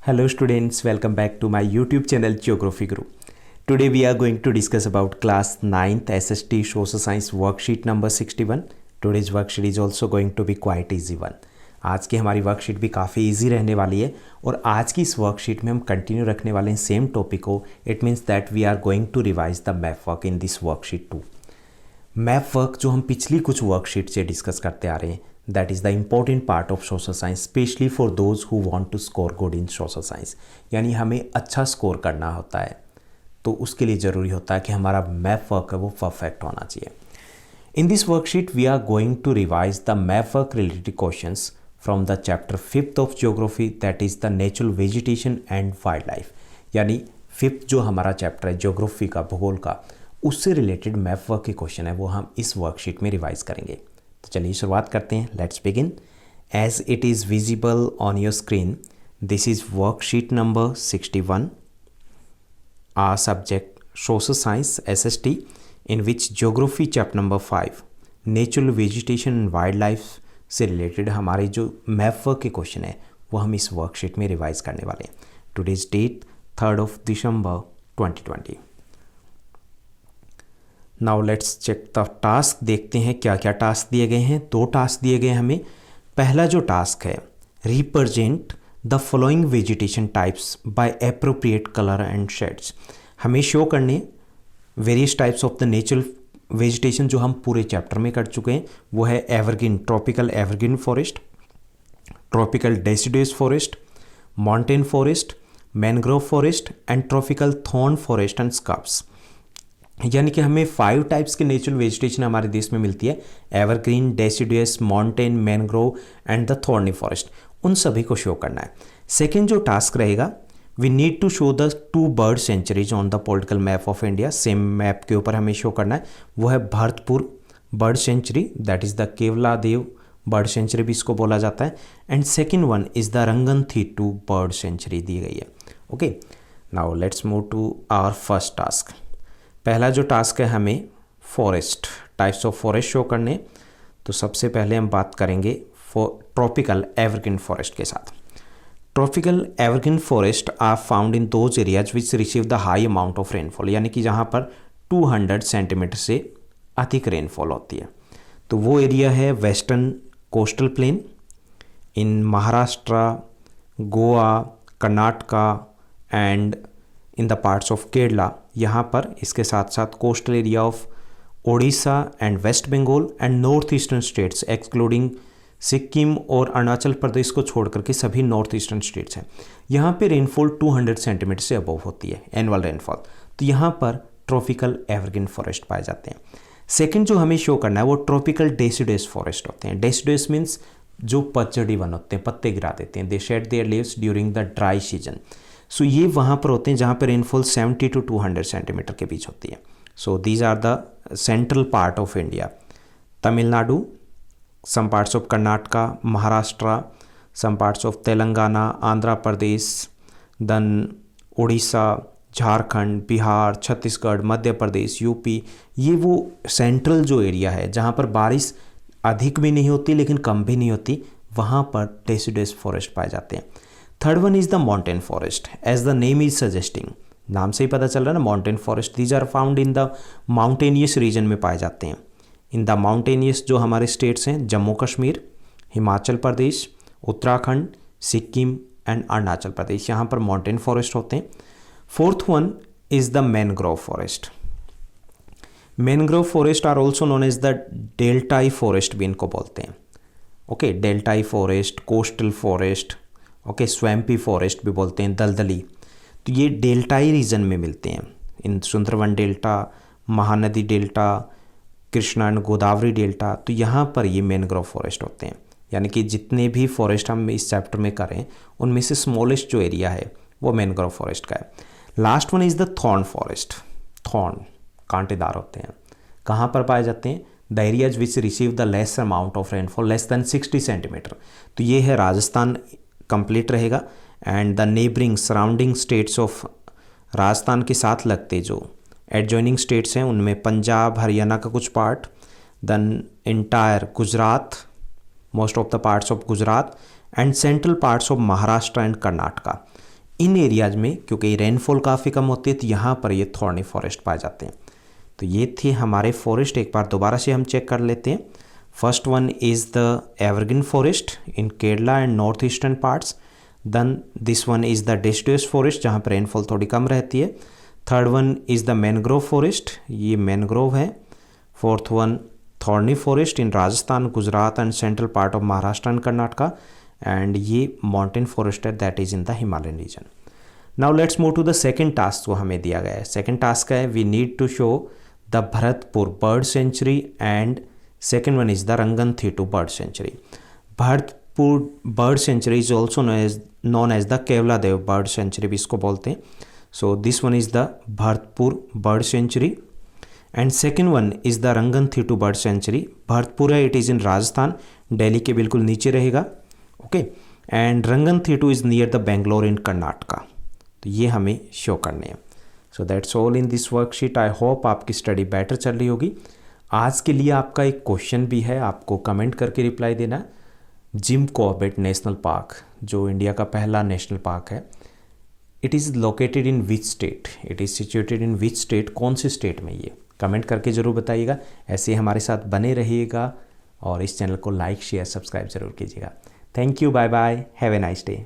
Hello students, welcome back to my YouTube channel Geography Guru. Today we are going to discuss about class 9th SST Social Science worksheet number 61. Today's worksheet is also going to be quite easy one. आज की हमारी worksheet भी काफ़ी easy रहने वाली है और आज की इस वर्कशीट में हम कंटिन्यू रखने वाले हैं सेम टॉपिक को. It means that we are going to revise the map work in this worksheet two. Map work जो हम पिछली कुछ वर्कशीट से डिस्कस करते आ रहे हैं, that is the important part of social science, specially for those who want to score good in social science. यानी हमें अच्छा स्कोर करना होता है तो उसके लिए ज़रूरी होता है कि हमारा मैप वर्क है वो परफेक्ट होना चाहिए. In this worksheet we are going to revise the map work related questions from the chapter 5th of geography, that is the natural vegetation and wild life. यानी 5th जो हमारा chapter है geography का, भूगोल का, उससे रिलेटेड मैप वर्क के question है वो हम इस वर्कशीट में रिवाइज करेंगे. तो चलिए शुरुआत करते हैं. Let's begin. As it is visible on your screen, this is worksheet number 61, our subject social science SST, in which geography chapter number 5 natural vegetation and wild life से रिलेटेड हमारे जो मैप वर्क के question है वो हम इस worksheet में revise करने वाले हैं. Today's date 3rd of December 2020. Now let's check the task. देखते हैं क्या क्या टास्क दिए गए हैं. 2 टास्क दिए गए हैं हमें. पहला जो टास्क है, represent the following vegetation types by appropriate colour and shades. हमें शो करने various types of the natural vegetation जो हम पूरे चैप्टर में कर चुके हैं. वो है evergreen, tropical evergreen forest, tropical deciduous forest, mountain forest, mangrove forest and tropical thorn forest and scrubs. यानी कि हमें 5 टाइप्स के नेचुरल वेजिटेशन हमारे देश में मिलती है. Evergreen, deciduous, mountain, mangrove and the thorny forest. उन सभी को शो करना है. सेकेंड जो टास्क रहेगा, we need to show the 2 bird sanctuaries on the political map of India. Same map के ऊपर हमें शो करना है. वो है Bharatpur bird sanctuary, that is the Keoladeo bird sanctuary भी इसको बोला जाता है. And second one is the Ranganathittu bird sanctuary दी गई है. Okay, now let's move to our first task. पहला जो टास्क है, हमें forest types of forest show करने. तो सबसे पहले हम बात करेंगे ट्रॉपिकल एवरग्रीन फॉरेस्ट के साथ. Tropical evergreen forest are found in those areas which receive the high amount of rainfall. यानी कि जहाँ पर 200 सेंटीमीटर से अधिक रेनफॉल होती है. तो वो एरिया है western coastal plain in Maharashtra, Goa, Karnataka and in the parts of Kerala. यहाँ पर इसके साथ साथ coastal area of Odisha and West Bengal and north eastern states excluding Sikkim और अरुणाचल प्रदेश को छोड़ करके सभी नॉर्थ ईस्टर्न स्टेट्स हैं. यहाँ पे रेनफॉल 200 सेंटीमीटर से अबव होती है, एनुअल रेनफॉल. तो यहाँ पर ट्रॉपिकल एवरग्रीन फॉरेस्ट पाए जाते हैं. सेकंड जो हमें शो करना है वो ट्रॉपिकल डेसिडुअस फॉरेस्ट होते हैं. डेसिडुअस मीन्स जो पतझड़ी वन होते हैं, पत्ते गिरा देते हैं. They shed their leaves during the dry season. So ये वहाँ पर होते हैं जहाँ पर रेनफॉल 70 to 200 सेंटीमीटर के बीच होती है. So these are the central part of India. Tamil Nadu, some parts of Karnataka, Maharashtra, some parts of Telangana, Andhra Pradesh, then Odisha, Jharkhand, Bihar, Chhattisgarh, Madhya Pradesh, UP. ये वो सेंट्रल जो एरिया है जहाँ पर बारिश अधिक भी नहीं होती लेकिन कम भी नहीं होती, वहाँ पर डेसिडुअस फॉरेस्ट पाए जाते हैं. Third one is the mountain forest. As the name is suggesting, नाम से ही पता चल रहा है ना, mountain forest. These are found in the mountainous region में पाए जाते हैं. इन द माउंटेनियस जो हमारे स्टेट्स हैं, जम्मू कश्मीर, हिमाचल प्रदेश, उत्तराखंड, सिक्किम एंड अरुणाचल प्रदेश, यहाँ पर माउंटेन फॉरेस्ट होते हैं. Fourth one is the mangrove forest. Mangrove forest are also known as the deltaic forest भी इनको बोलते हैं. ओके, deltaic forest, coastal forest, okay, swampy forest भी बोलते हैं, दलदली. तो ये डेल्टाई रीजन में मिलते हैं. In Sundarban delta, Mahanadi delta, Krishna and Godavari delta. तो यहाँ पर ये मैनग्रोव फॉरेस्ट होते हैं. यानी कि जितने भी फॉरेस्ट हम इस चैप्टर में करें उनमें से स्मॉलेस्ट जो एरिया है वो मैनग्रोव फॉरेस्ट का है. Last one is the thorn forest. Thorn कांटेदार होते हैं. कहाँ पर पाए जाते हैं? The areas which receive the less amount of rainfall less than 60 centimetre. तो ये है राजस्थान कंप्लीट रहेगा and the neighbouring surrounding states of Rajasthan के साथ लगते जो एडजॉइनिंग स्टेट्स हैं उनमें पंजाब, हरियाणा का कुछ part, then entire Gujarat, most of the parts of Gujarat and central parts of Maharashtra and Karnataka. इन एरियाज में क्योंकि रेनफॉल काफ़ी कम होती है तो यहाँ पर ये थॉर्नी फॉरेस्ट पाए जाते हैं। तो ये थे हमारे फॉरेस्ट, एक बार दोबारा से हम चेक कर लेते हैं। First one is the evergreen forest in Kerala and north eastern parts. Then this one is the deciduous forest जहाँ पर रेनफॉल थोड़ी कम रहती है। Third one is the mangrove forest, ये मैनग्रोव है। Fourth one thorny forest in Rajasthan, Gujarat and central part of Maharashtra and Karnataka, and ये mountain forest है that is in the Himalayan region. Now let's move to the second task जो हमें दिया गया है। Second task है we need to show the Bharatpur bird sanctuary and second one is the Ranganathittu bird sanctuary. Bharatpur bird sanctuary is also known as the Keoladeo bird sanctuary भी इसको बोलते हैं। So this one is the Bharatpur bird sanctuary and second one is the Ranganathittu bird sanctuary. Bharatpur है, it is in Rajasthan, Delhi के बिल्कुल नीचे रहेगा। Okay, and रंगनथीटू is near the Bangalore इन कर्नाटका। तो ये हमें शो करने हैं। So that's all in this worksheet. I hope आपकी स्टडी बेटर चल रही होगी। आज के लिए आपका एक क्वेश्चन भी है, आपको कमेंट करके रिप्लाई देना। जिम कॉर्बेट नेशनल पार्क जो इंडिया का पहला नेशनल पार्क है, it is located in which state, it is situated in which state, कौन से स्टेट में ये कमेंट करके ज़रूर बताइएगा। ऐसे ही हमारे साथ बने रहिएगा और इस चैनल को लाइक शेयर सब्सक्राइब ज़रूर कीजिएगा। Thank you, bye bye, have a nice day.